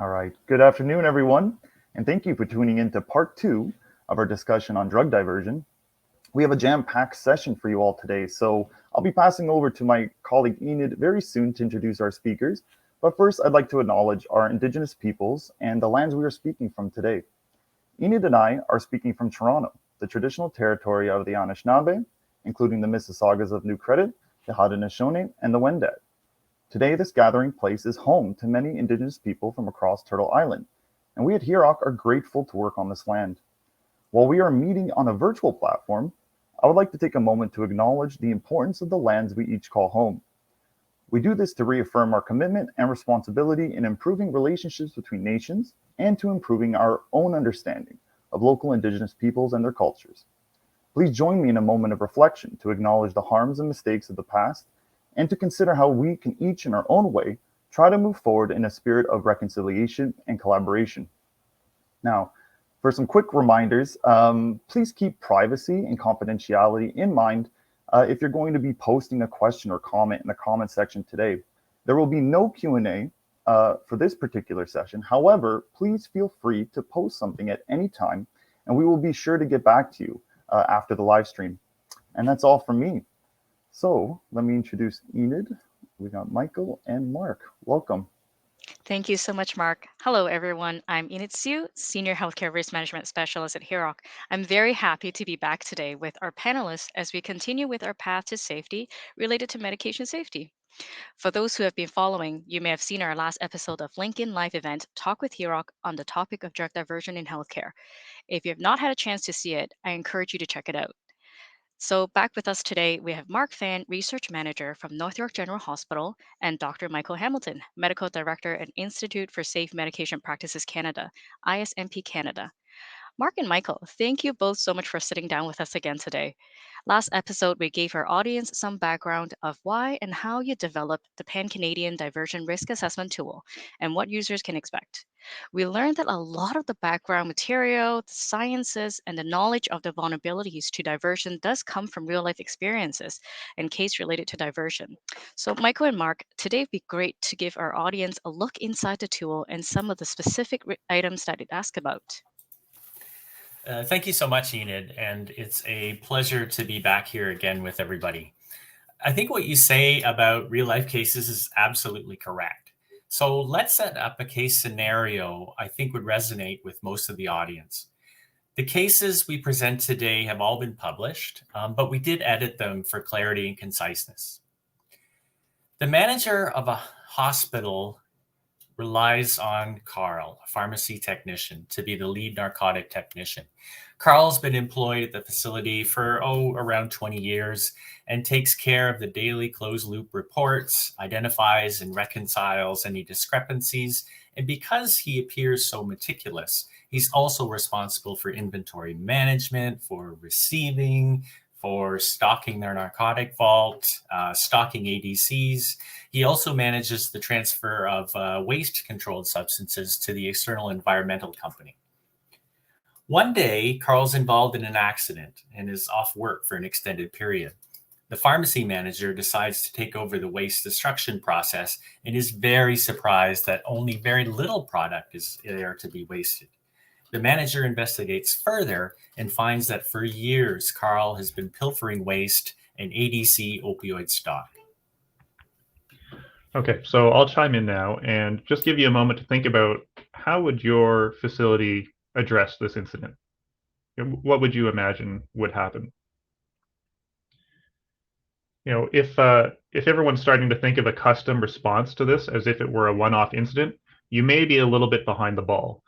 All right. Good afternoon, everyone, and thank you for tuning in to part two of our discussion on drug diversion. We have a jam-packed session for you all today, so I'll be passing over to my colleague Enid very soon to introduce our speakers. But first, I'd like to acknowledge our Indigenous peoples and the lands we are speaking from today. Enid and I are speaking from Toronto, the traditional territory of the Anishinaabe, including the Mississaugas of New Credit, the Haudenosaunee, and the Wendat. Today, this gathering place is home to many Indigenous people from across Turtle Island, and we at HIROC are grateful to work on this land. While we are meeting on a virtual platform, I would like to take a moment to acknowledge the importance of the lands we each call home. We do this to reaffirm our commitment and responsibility in improving relationships between nations and to improving our own understanding of local Indigenous peoples and their cultures. Please join me in a moment of reflection to acknowledge the harms and mistakes of the past and to consider how we can each in our own way try to move forward in a spirit of reconciliation and collaboration. Now, for some quick reminders, please keep privacy and confidentiality in mind if you're going to be posting a question or comment in the comment section today. There will be no Q&A for this particular session. However, please feel free to post something at any time, and we will be sure to get back to you after the live stream. And that's all from me. So let me introduce Enid. We got Michael and Mark. Welcome. Thank you so much, Mark. Hello, everyone. I'm Enid Siu, Senior Healthcare Risk Management Specialist at HIROC. I'm very happy to be back today with our panelists as we continue with our path to safety related to medication safety. For those who have been following, you may have seen our last episode of LinkedIn Live event, Talk with HIROC, on the topic of drug diversion in healthcare. If you have not had a chance to see it, I encourage you to check it out. So, back with us today, we have Mark Fan, Research Manager from North York General Hospital, and Dr. Michael Hamilton, Medical Director at Institute for Safe Medication Practices Canada, ISMP Canada. Mark and Michael, thank you both so much for sitting down with us again today. Last episode, we gave our audience some background of why and how you developed the Pan Canadian Diversion Risk Assessment Tool and what users can expect. We learned that a lot of the background material, the sciences, and the knowledge of the vulnerabilities to diversion does come from real life experiences and case related to diversion. So, Michael and Mark, today would be great to give our audience a look inside the tool and some of the specific items that it asks about. Thank you so much, Enid, and it's a pleasure to be back here again with everybody. I think what you say about real life cases is absolutely correct. So let's set up a case scenario I think would resonate with most of the audience. The cases we present today have all been published, but we did edit them for clarity and conciseness. The manager of a hospital relies on Carl, a pharmacy technician, to be the lead narcotic technician. Carl's been employed at the facility for, around 20 years and takes care of the daily closed loop reports, identifies and reconciles any discrepancies. And because he appears so meticulous, he's also responsible for inventory management, for receiving, for stocking their narcotic vault, stocking ADCs. He also manages the transfer of waste-controlled substances to the external environmental company. One day, Carl's involved in an accident and is off work for an extended period. The pharmacy manager decides to take over the waste destruction process and is very surprised that only very little product is there to be wasted. The manager investigates further and finds that for years, Carl has been pilfering waste and ADC opioid stock. Okay, so I'll chime in now and just give you a moment to think about how would your facility address this incident? What would you imagine would happen? If everyone's starting to think of a custom response to this as if it were a one-off incident, you may be a little bit behind the ball.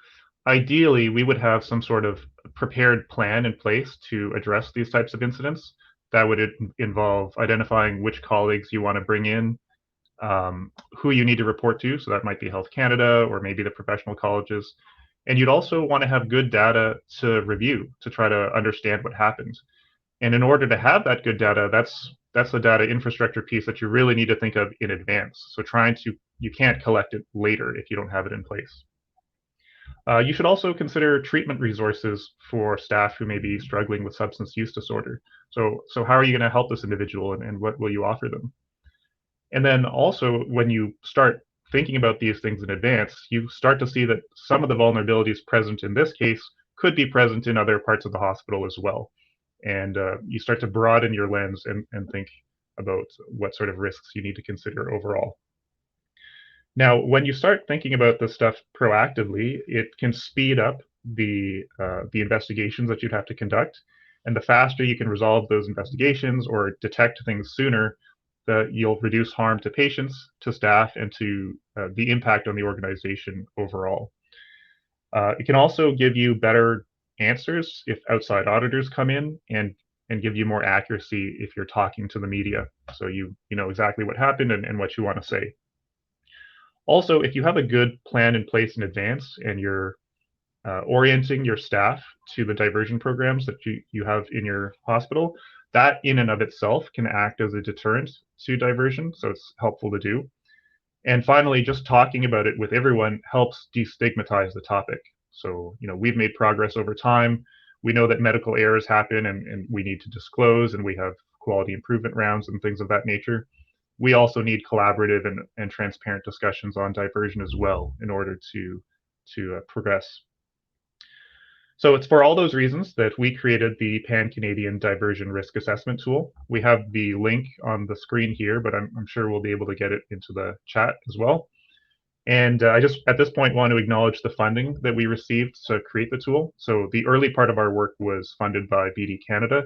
Ideally, we would have some sort of prepared plan in place to address these types of incidents. That would involve identifying which colleagues you want to bring in, who you need to report to. So that might be Health Canada or maybe the professional colleges. And you'd also want to have good data to review to try to understand what happened. And in order to have that good data, that's the data infrastructure piece that you really need to think of in advance. So you can't collect it later if you don't have it in place. You should also consider treatment resources for staff who may be struggling with substance use disorder. So how are you going to help this individual and what will you offer them? And then also, when you start thinking about these things in advance, you start to see that some of the vulnerabilities present in this case could be present in other parts of the hospital as well. And you start to broaden your lens and think about what sort of risks you need to consider overall. Now, when you start thinking about this stuff proactively, it can speed up the investigations that you'd have to conduct. And the faster you can resolve those investigations or detect things sooner, you'll reduce harm to patients, to staff, and to the impact on the organization overall. It can also give you better answers if outside auditors come in and give you more accuracy if you're talking to the media. So you know exactly what happened and what you want to say. Also, if you have a good plan in place in advance and you're orienting your staff to the diversion programs that you have in your hospital, that in and of itself can act as a deterrent to diversion, so it's helpful to do. And finally, just talking about it with everyone helps destigmatize the topic. So, we've made progress over time. We know that medical errors happen and we need to disclose, and we have quality improvement rounds and things of that nature. We also need collaborative and transparent discussions on diversion as well in order to progress. So it's for all those reasons that we created the Pan-Canadian Diversion Risk Assessment Tool. We have the link on the screen here, but I'm sure we'll be able to get it into the chat as well. And I just, at this point, want to acknowledge the funding that we received to create the tool. So the early part of our work was funded by BD Canada.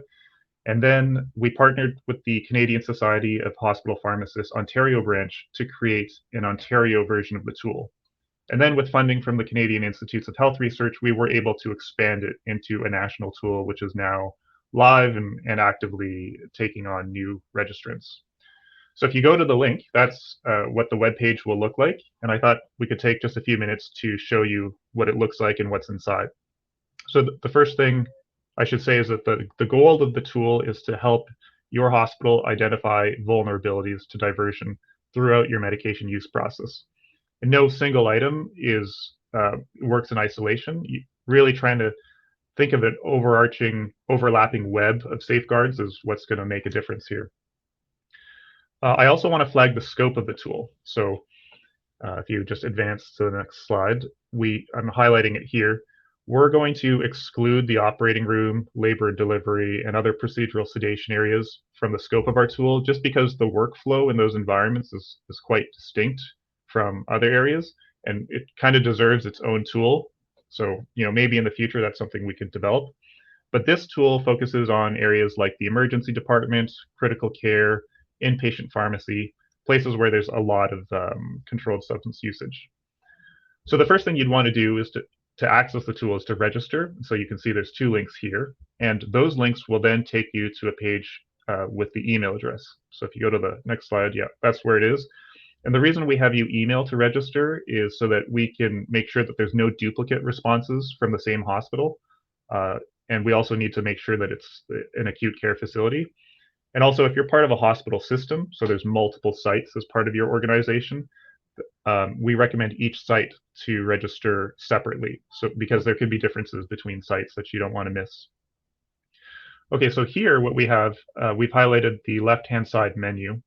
And then we partnered with the Canadian Society of Hospital Pharmacists Ontario branch to create an Ontario version of the tool. And then with funding from the Canadian Institutes of Health Research, we were able to expand it into a national tool, which is now live and actively taking on new registrants. So if you go to the link, that's what the web page will look like. And I thought we could take just a few minutes to show you what it looks like and what's inside. So the first thing I should say is that the goal of the tool is to help your hospital identify vulnerabilities to diversion throughout your medication use process. And no single item works in isolation. You're really trying to think of an overlapping web of safeguards is what's going to make a difference here. I also want to flag the scope of the tool. So if you just advance to the next slide, I'm highlighting it here. We're going to exclude the operating room, labor delivery, and other procedural sedation areas from the scope of our tool, just because the workflow in those environments is quite distinct from other areas, and it kind of deserves its own tool. So, maybe in the future that's something we could develop. But this tool focuses on areas like the emergency department, critical care, inpatient pharmacy, places where there's a lot of controlled substance usage. So the first thing you'd want to do is to access the tool is to register. So you can see there's 2 links here, and those links will then take you to a page with the email address. So if you go to the next slide, yeah, that's where it is. And the reason we have you email to register is so that we can make sure that there's no duplicate responses from the same hospital. And we also need to make sure that it's an acute care facility. And also, if you're part of a hospital system, so there's multiple sites as part of your organization, we recommend each site to register separately, so because there could be differences between sites that you don't want to miss. Okay, so here what we have, we've highlighted the left-hand side menu.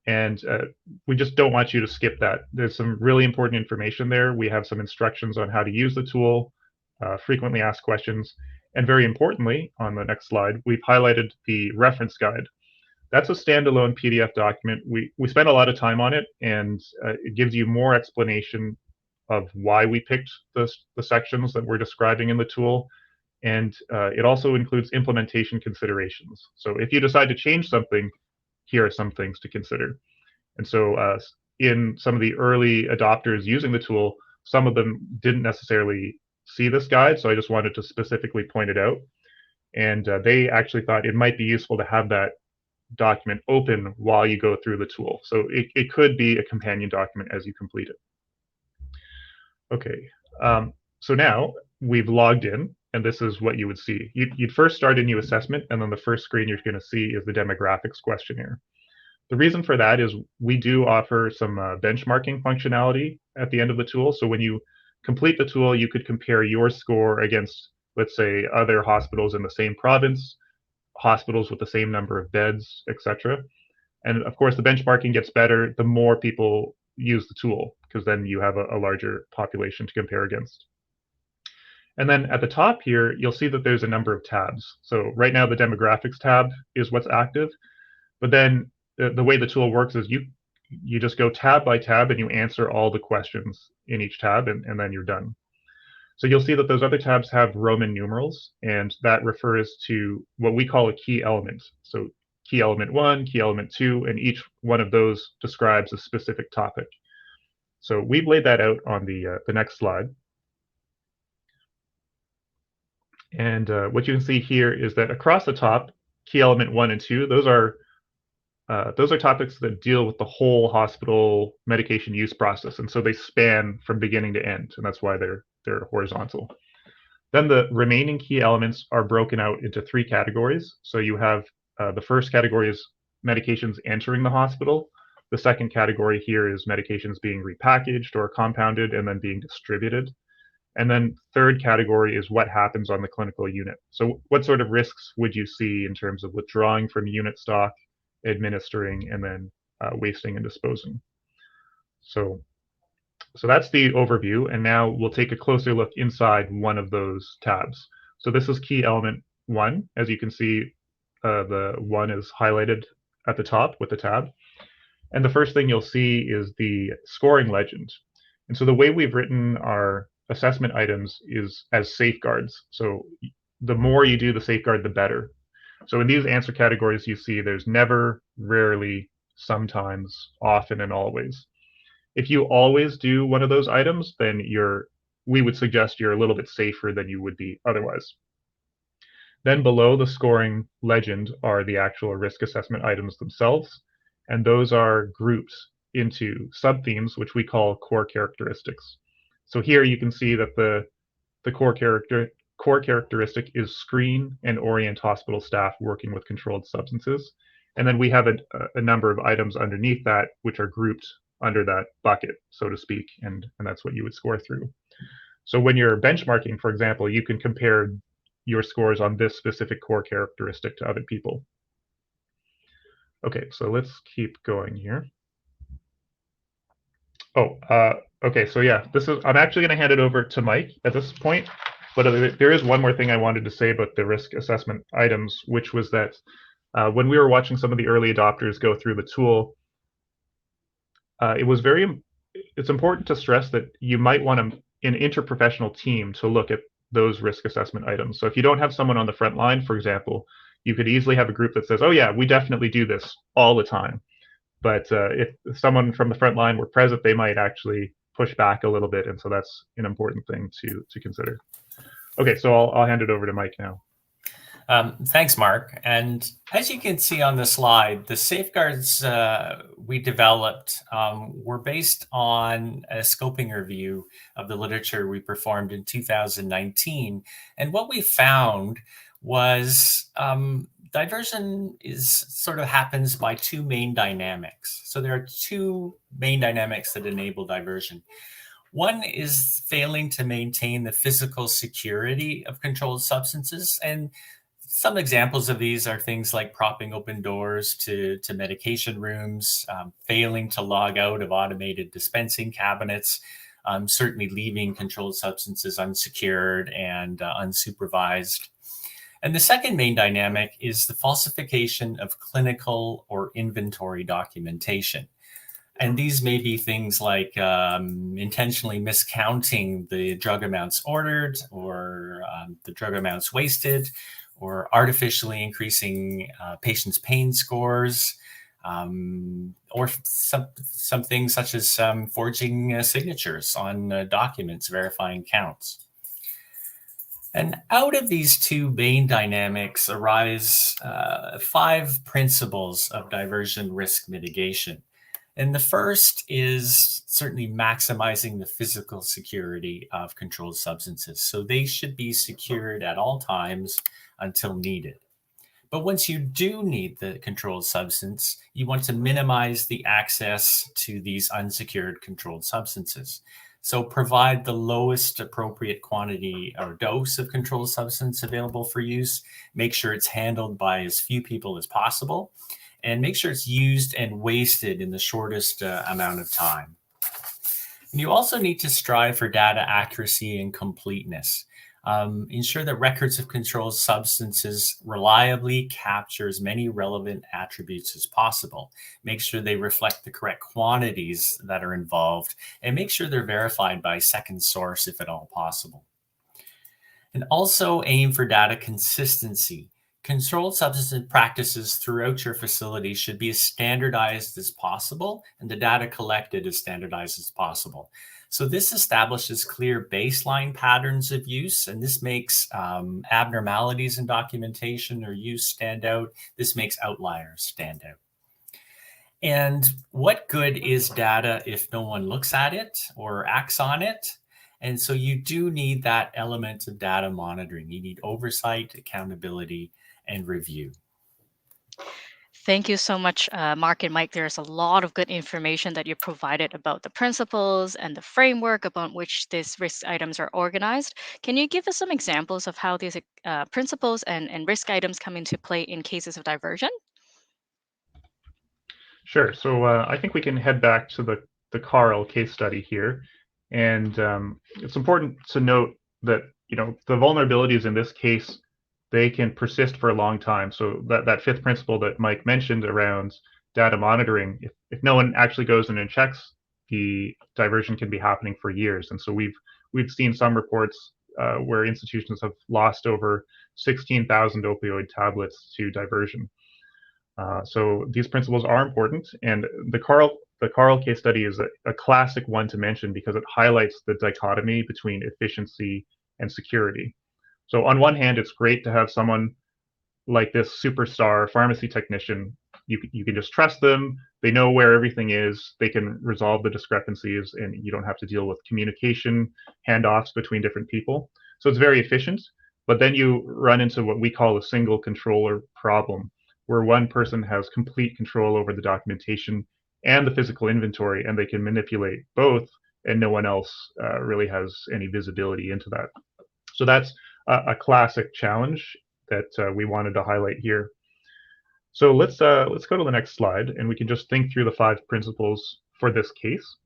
And we just don't want you to skip that. There's some really important information there. We have some instructions on how to use the tool, frequently asked questions, and very importantly, on the next slide, we've highlighted the reference guide. That's a standalone PDF document. We spent a lot of time on it, and it gives you more explanation of why we picked the sections that we're describing in the tool. And it also includes implementation considerations. So if you decide to change something, here are some things to consider. And so in some of the early adopters using the tool, some of them didn't necessarily see this guide, so I just wanted to specifically point it out. And they actually thought it might be useful to have that document open while you go through the tool. So it could be a companion document as you complete it. Okay, so now we've logged in, and this is what you would see. You'd first start a new assessment, and then the first screen you're going to see is the demographics questionnaire. The reason for that is we do offer some benchmarking functionality at the end of the tool. So when you complete the tool, you could compare your score against, let's say, other hospitals in the same province, hospitals with the same number of beds, etc. And of course, the benchmarking gets better the more people use the tool, because then you have a larger population to compare against. And then at the top here, you'll see that there's a number of tabs. So right now the demographics tab is what's active, but then the way the tool works is you just go tab by tab and you answer all the questions in each tab, and then you're done. So you'll see that those other tabs have Roman numerals, and that refers to what we call a key element. So key element 1, key element 2, and each one of those describes a specific topic. So we've laid that out on the next slide. And what you can see here is that across the top, key element 1 and 2, those are topics that deal with the whole hospital medication use process, and so they span from beginning to end, and that's why they're horizontal. Then the remaining key elements are broken out into 3 categories. So you have the first category is medications entering the hospital. The second category here is medications being repackaged or compounded and then being distributed. And then third category is what happens on the clinical unit. So what sort of risks would you see in terms of withdrawing from unit stock, administering, and then wasting and disposing? So that's the overview, and now we'll take a closer look inside one of those tabs. So this is key element 1. As you can see, the 1 is highlighted at the top with the tab. And the first thing you'll see is the scoring legend. And so the way we've written our assessment items is as safeguards. So the more you do the safeguard, the better. So in these answer categories, you see there's never, rarely, sometimes, often, and always. If you always do one of those items, then we would suggest you're a little bit safer than you would be otherwise. Then below the scoring legend are the actual risk assessment items themselves, and those are grouped into sub-themes, which we call core characteristics. So here you can see that the core characteristic is screen and orient hospital staff working with controlled substances. And then we have a number of items underneath that, which are grouped under that bucket, so to speak, and that's what you would score through. So when you're benchmarking, for example, you can compare your scores on this specific core characteristic to other people. Okay, so let's keep going here. Oh, okay, so yeah, I'm actually going to hand it over to Mike at this point, but there is one more thing I wanted to say about the risk assessment items, which was that when we were watching some of the early adopters go through the tool, it's important to stress that you might want an interprofessional team to look at those risk assessment items. So if you don't have someone on the front line, for example, you could easily have a group that says, oh yeah, we definitely do this all the time. But if someone from the front line were present, they might actually push back a little bit. And so that's an important thing to consider. Okay, so I'll hand it over to Mike now. Thanks, Mark. And as you can see on the slide, the safeguards we developed were based on a scoping review of the literature we performed in 2019. And what we found was diversion happens by 2 main dynamics. So there are 2 main dynamics that enable diversion. One is failing to maintain the physical security of controlled substances. And some examples of these are things like propping open doors to medication rooms, failing to log out of automated dispensing cabinets, certainly leaving controlled substances unsecured and unsupervised. And the second main dynamic is the falsification of clinical or inventory documentation. And these may be things like intentionally miscounting the drug amounts ordered or the drug amounts wasted, or artificially increasing patients' pain scores, or some things such as forging signatures on documents verifying counts. And out of these 2 main dynamics arise 5 principles of diversion risk mitigation. And the first is certainly maximizing the physical security of controlled substances. So they should be secured at all times until needed. But once you do need the controlled substance, you want to minimize the access to these unsecured controlled substances. So provide the lowest appropriate quantity or dose of controlled substance available for use. Make sure it's handled by as few people as possible, and make sure it's used and wasted in the shortest amount of time. And you also need to strive for data accuracy and completeness. Ensure that records of controlled substances reliably capture as many relevant attributes as possible. Make sure they reflect the correct quantities that are involved, and make sure they're verified by second source if at all possible. And also aim for data consistency. Controlled substance practices throughout your facility should be as standardized as possible, and the data collected as standardized as possible. So this establishes clear baseline patterns of use, and this makes abnormalities in documentation or use stand out. This makes outliers stand out. And what good is data if no one looks at it or acts on it? And so you do need that element of data monitoring. You need oversight, accountability, and review. Thank you so much, Mark and Mike. There's a lot of good information that you provided about the principles and the framework upon which these risk items are organized. Can you give us some examples of how these principles and risk items come into play in cases of diversion? Sure. So I think we can head back to the Carl case study here, and it's important to note that the vulnerabilities in this case, they can persist for a long time. So that fifth principle that Mike mentioned around data monitoring, if no one actually goes in and checks, the diversion can be happening for years. And so we've seen some reports where institutions have lost over 16,000 opioid tablets to diversion. So these principles are important, and the Carl case study is a classic one to mention because it highlights the dichotomy between efficiency and security. So on one hand, it's great to have someone like this superstar pharmacy technician. You can just trust them. They know where everything is. They can resolve the discrepancies, and you don't have to deal with communication handoffs between different people. So it's very efficient. But then you run into what we call a single controller problem, where one person has complete control over the documentation and the physical inventory, and they can manipulate both, and no one else really has any visibility into that. So that's a classic challenge that we wanted to highlight here. So let's go to the next slide, and we can just think through the 5 principles for this case.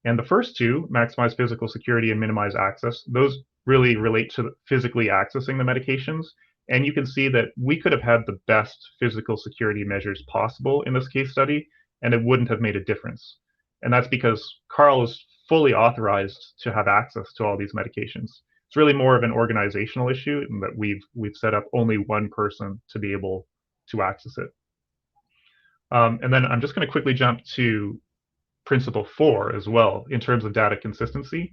And the first 2, maximize physical security and minimize access, those really relate to physically accessing the medications. And you can see that we could have had the best physical security measures possible in this case study, and it wouldn't have made a difference. And that's because Carl is fully authorized to have access to all these medications. It's really more of an organizational issue in that we've set up only one person to be able to access it. And then I'm just going to quickly jump to principle 4 as well in terms of data consistency.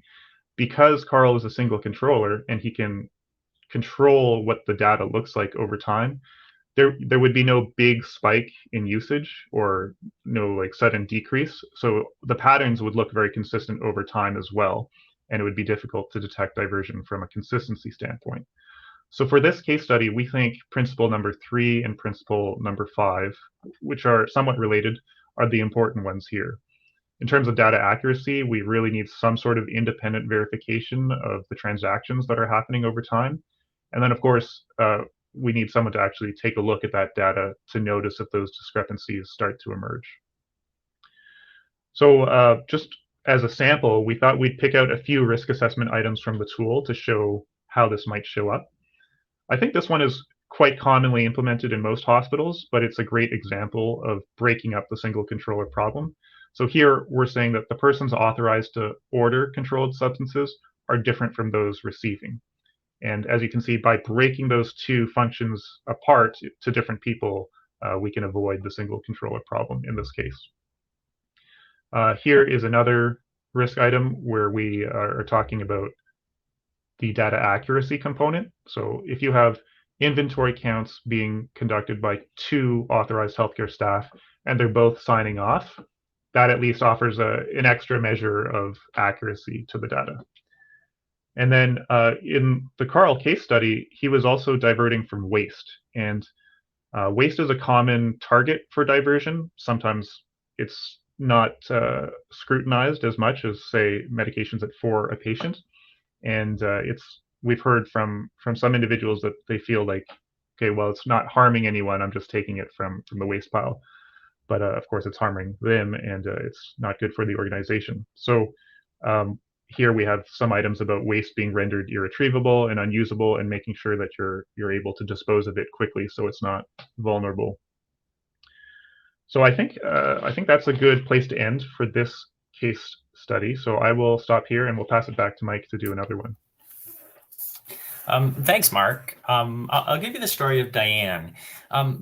Because Carl is a single controller and he can control what the data looks like over time, there would be no big spike in usage or no like sudden decrease. So the patterns would look very consistent over time as well, and it would be difficult to detect diversion from a consistency standpoint. So for this case study, we think principle number 3 and principle number 5, which are somewhat related, are the important ones here. In terms of data accuracy, we really need some sort of independent verification of the transactions that are happening over time. And then, of course, we need someone to actually take a look at that data to notice if those discrepancies start to emerge. So just as a sample, we thought we'd pick out a few risk assessment items from the tool to show how this might show up. I think this one is quite commonly implemented in most hospitals, but it's a great example of breaking up the single controller problem. So here we're saying that the persons authorized to order controlled substances are different from those receiving. And as you can see, by breaking those 2 functions apart to different people, we can avoid the single controller problem in this case. Here is another risk item where we are talking about the data accuracy component. So if you have inventory counts being conducted by 2 authorized healthcare staff and they're both signing off, that at least offers an extra measure of accuracy to the data. And then in the Carl case study, he was also diverting from waste. And waste is a common target for diversion. Sometimes it's not scrutinized as much as, say, medications for a patient. And we've heard from some individuals that they feel like, okay, well, it's not harming anyone. I'm just taking it from the waste pile. But of course, it's harming them, and it's not good for the organization. So Here we have some items about waste being rendered irretrievable and unusable, and making sure that you're able to dispose of it quickly so it's not vulnerable. So I think that's a good place to end for this case study. So I will stop here and we'll pass it back to Mike to do another one. Thanks, Mark. I'll give you the story of Diane.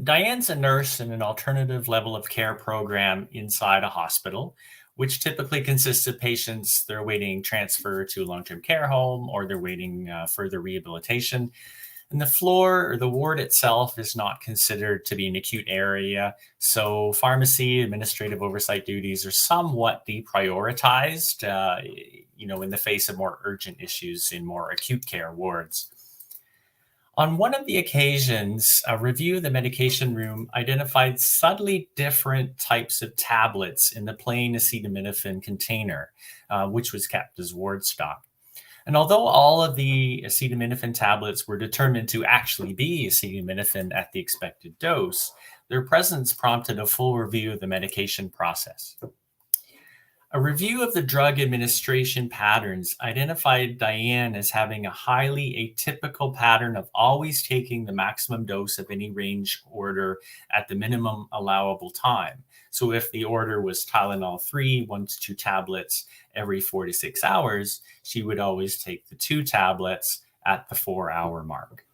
Diane's a nurse in an alternative level of care program inside a hospital, which typically consists of patients that are waiting transfer to a long-term care home or they're waiting further rehabilitation. And the floor or the ward itself is not considered to be an acute area. So pharmacy, administrative oversight duties are somewhat deprioritized, in the face of more urgent issues in more acute care wards. On one of the occasions, a review of the medication room identified subtly different types of tablets in the plain acetaminophen container, which was kept as ward stock. And although all of the acetaminophen tablets were determined to actually be acetaminophen at the expected dose, their presence prompted a full review of the medication process. A review of the drug administration patterns identified Diane as having a highly atypical pattern of always taking the maximum dose of any range order at the minimum allowable time. So if the order was Tylenol 3, 1 to 2 tablets every 4 to 6 hours, she would always take the 2 tablets at the 4-hour mark.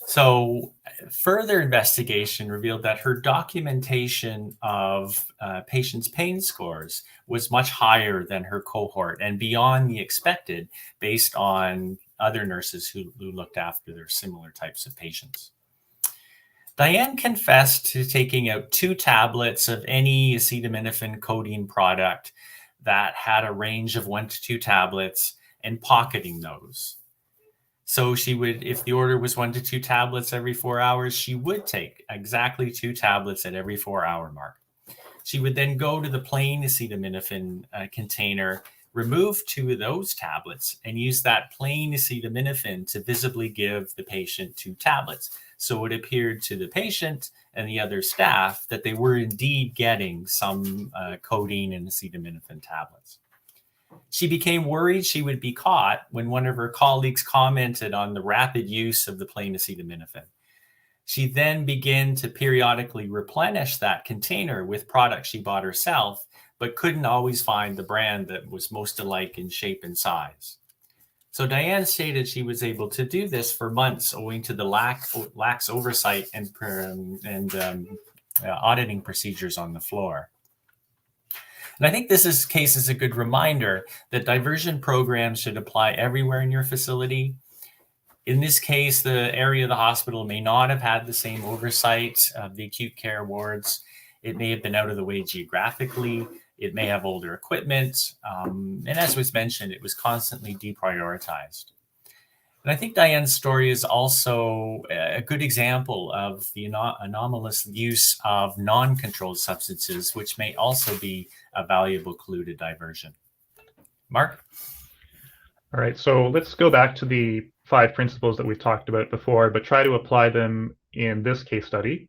So further investigation revealed that her documentation of patients' pain scores was much higher than her cohort and beyond the expected based on other nurses who looked after their similar types of patients. Diane confessed to taking out 2 tablets of any acetaminophen codeine product that had a range of 1 to 2 tablets and pocketing those. So she would, if the order was 1 to 2 tablets every 4 hours, she would take exactly 2 tablets at every 4-hour mark. She would then go to the plain acetaminophen container, remove 2 of those tablets, and use that plain acetaminophen to visibly give the patient 2 tablets. So it appeared to the patient and the other staff that they were indeed getting some codeine and acetaminophen tablets. She became worried she would be caught when one of her colleagues commented on the rapid use of the plain acetaminophen. She then began to periodically replenish that container with products she bought herself, but couldn't always find the brand that was most alike in shape and size. So Diane stated she was able to do this for months owing to the lax oversight and auditing procedures on the floor. And I think this case is a good reminder that diversion programs should apply everywhere in your facility. In this case, the area of the hospital may not have had the same oversight of the acute care wards. It may have been out of the way geographically. It may have older equipment. And as was mentioned, it was constantly deprioritized. And I think Diane's story is also a good example of the anomalous use of non-controlled substances, which may also be a valuable clue to diversion. Mark? All right, so let's go back to the 5 principles that we've talked about before, but try to apply them in this case study.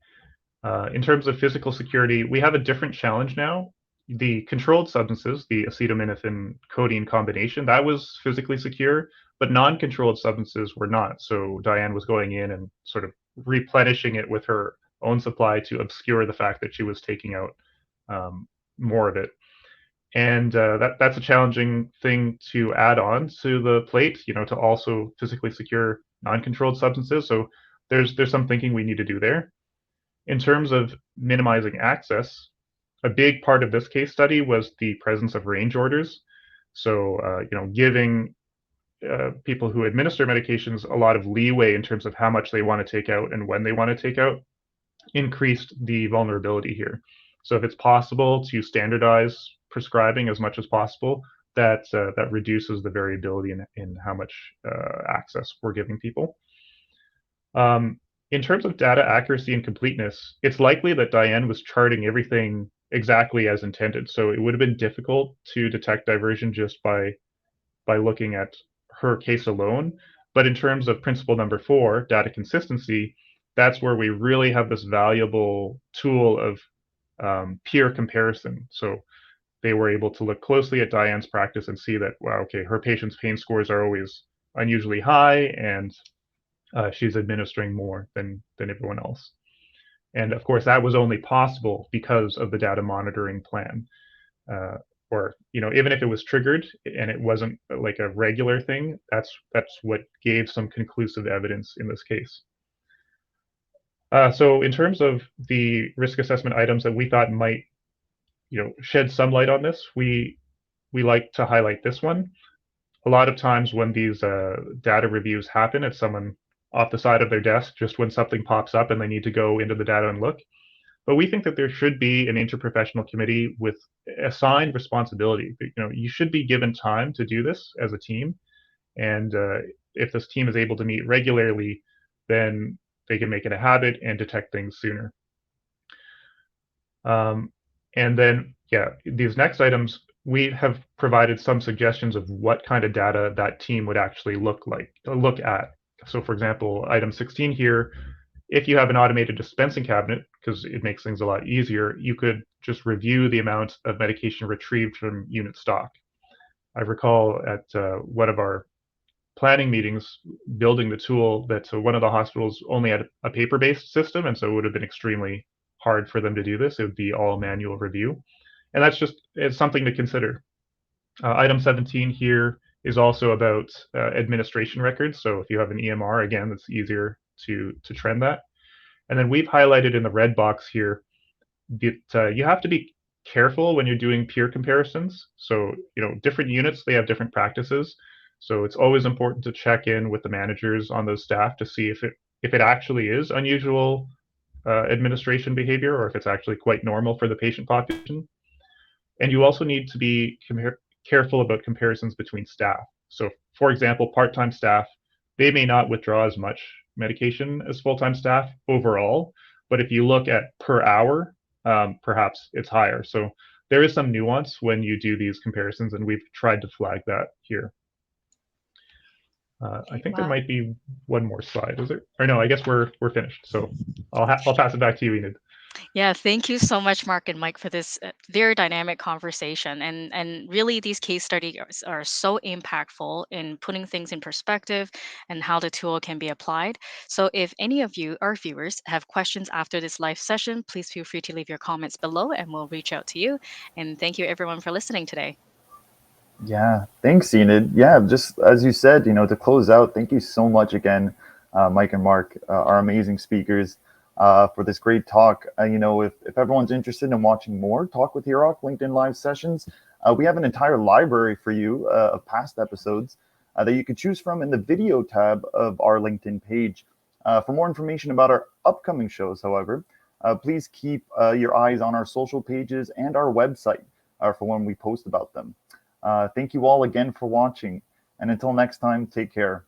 In terms of physical security, we have a different challenge now. The controlled substances, the acetaminophen codeine combination, that was physically secure, but non-controlled substances were not. So Diane was going in and sort of replenishing it with her own supply to obscure the fact that she was taking out more of it. And that's a challenging thing to add on to the plate, to also physically secure non-controlled substances. So there's some thinking we need to do there. In terms of minimizing access, a big part of this case study was the presence of range orders. So, giving people who administer medications a lot of leeway in terms of how much they want to take out and when they want to take out increased the vulnerability here. So if it's possible to standardize prescribing as much as possible, that reduces the variability in how much access we're giving people. In terms of data accuracy and completeness, it's likely that Diane was charting everything exactly as intended. So it would have been difficult to detect diversion just by looking at her case alone. But in terms of principle number 4, data consistency, that's where we really have this valuable tool of peer comparison. So they were able to look closely at Diane's practice and see that, wow, okay, her patients' pain scores are always unusually high, and she's administering more than everyone else. And of course, that was only possible because of the data monitoring plan. Or, you know, even if it was triggered and it wasn't like a regular thing, that's what gave some conclusive evidence in this case. So in terms of the risk assessment items that we thought might, you know, shed some light on this, we like to highlight this one. A lot of times when these data reviews happen, it's someone off the side of their desk just when something pops up and they need to go into the data and look. But we think that there should be an interprofessional committee with assigned responsibility. You know, you should be given time to do this as a team, and if this team is able to meet regularly, then they can make it a habit and detect things sooner. And then, yeah, these next items, we have provided some suggestions of what kind of data that team would actually look at. So, for example, item 16 here. If you have an automated dispensing cabinet, because it makes things a lot easier, you could just review the amount of medication retrieved from unit stock. I recall at one of our planning meetings building the tool that one of the hospitals only had a paper-based system, and so it would have been extremely hard for them to do this. It would be all manual review. And it's something to consider. Item 17 here is also about administration records. So if you have an EMR, again, it's easier to trend that. And then we've highlighted in the red box here that you have to be careful when you're doing peer comparisons. So, you know, different units, they have different practices. So it's always important to check in with the managers on those staff to see if it actually is unusual administration behavior, or if it's actually quite normal for the patient population. And you also need to be careful about comparisons between staff. So, for example, part-time staff, they may not withdraw as much medication as full-time staff overall, but if you look at per hour, perhaps it's higher. So there is some nuance when you do these comparisons, and we've tried to flag that here. I think there might be one more slide, is there? Or no, I guess we're finished. So I'll pass it back to you, Enid. Yeah, thank you so much, Mark and Mike, for this very dynamic conversation. And really, these case studies are so impactful in putting things in perspective and how the tool can be applied. So, if any of you, our viewers, have questions after this live session, please feel free to leave your comments below, and we'll reach out to you. And thank you, everyone, for listening today. Yeah, thanks, Enid. Yeah, just as you said, you know, to close out, thank you so much again, Mike and Mark, our amazing speakers, for this great talk. You know, if everyone's interested in watching more Talk with HIROC LinkedIn Live sessions, we have an entire library for you of past episodes that you could choose from in the video tab of our LinkedIn page. For more information about our upcoming shows, however, please keep your eyes on our social pages and our website for when we post about them. Thank you all again for watching, and until next time, take care.